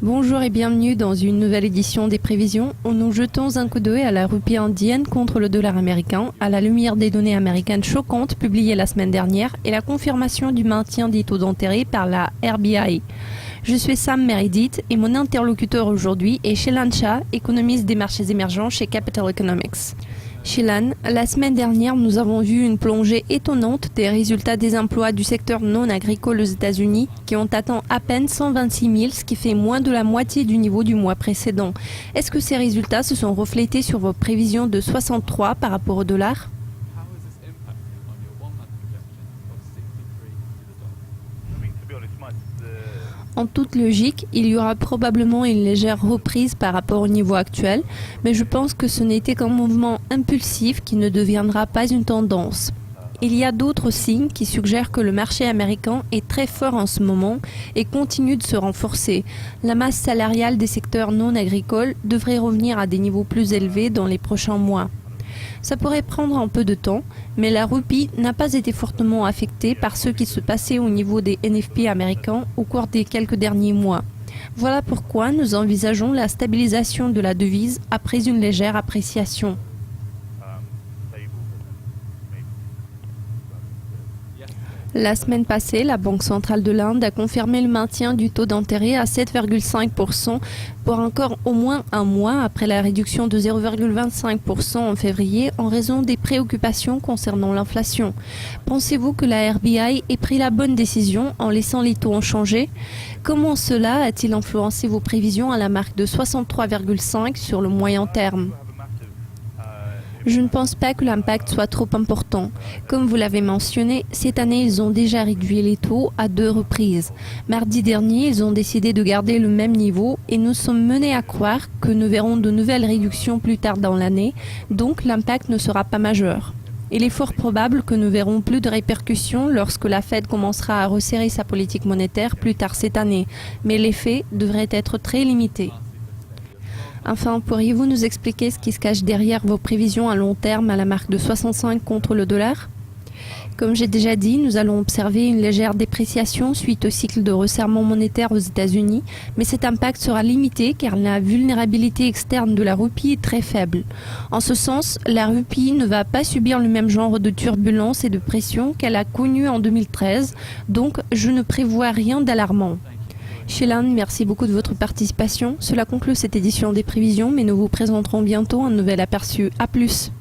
Bonjour et bienvenue dans une nouvelle édition des prévisions où nous jetons un coup d'œil à la rupie indienne contre le dollar américain à la lumière des données américaines choquantes publiées la semaine dernière et la confirmation du maintien des taux d'intérêt par la RBI. Je suis Sam Meredith et mon interlocuteur aujourd'hui est Shilan Shah, économiste des marchés émergents chez Capital Economics. Shilan, la semaine dernière, nous avons vu une plongée étonnante des résultats des emplois du secteur non agricole aux États-Unis qui ont atteint à peine 126 000, ce qui fait moins de la moitié du niveau du mois précédent. Est-ce que ces résultats se sont reflétés sur vos prévisions de 63 par rapport au dollar ? En toute logique, il y aura probablement une légère reprise par rapport au niveau actuel, mais je pense que ce n'était qu'un mouvement impulsif qui ne deviendra pas une tendance. Il y a d'autres signes qui suggèrent que le marché américain est très fort en ce moment et continue de se renforcer. La masse salariale des secteurs non agricoles devrait revenir à des niveaux plus élevés dans les prochains mois. Ça pourrait prendre un peu de temps, mais la rupie n'a pas été fortement affectée par ce qui se passait au niveau des NFP américains au cours des quelques derniers mois. Voilà pourquoi nous envisageons la stabilisation de la devise après une légère appréciation. La semaine passée, la Banque centrale de l'Inde a confirmé le maintien du taux d'intérêt à 7,5% pour encore au moins un mois après la réduction de 0,25% en février en raison des préoccupations concernant l'inflation. Pensez-vous que la RBI ait pris la bonne décision en laissant les taux inchangés ? Comment cela a-t-il influencé vos prévisions à la marque de 63,5 sur le moyen terme ? Je ne pense pas que l'impact soit trop important. Comme vous l'avez mentionné, cette année, ils ont déjà réduit les taux à 2 reprises. Mardi dernier, ils ont décidé de garder le même niveau et nous sommes menés à croire que nous verrons de nouvelles réductions plus tard dans l'année, donc l'impact ne sera pas majeur. Il est fort probable que nous verrons plus de répercussions lorsque la Fed commencera à resserrer sa politique monétaire plus tard cette année, mais l'effet devrait être très limité. Enfin, pourriez-vous nous expliquer ce qui se cache derrière vos prévisions à long terme à la marque de 65 contre le dollar ? Comme j'ai déjà dit, nous allons observer une légère dépréciation suite au cycle de resserrement monétaire aux États-Unis, mais cet impact sera limité car la vulnérabilité externe de la rupie est très faible. En ce sens, la rupie ne va pas subir le même genre de turbulence et de pression qu'elle a connu en 2013, donc je ne prévois rien d'alarmant. Shilan, merci beaucoup de votre participation. Cela conclut cette édition des prévisions, mais nous vous présenterons bientôt un nouvel aperçu. À plus!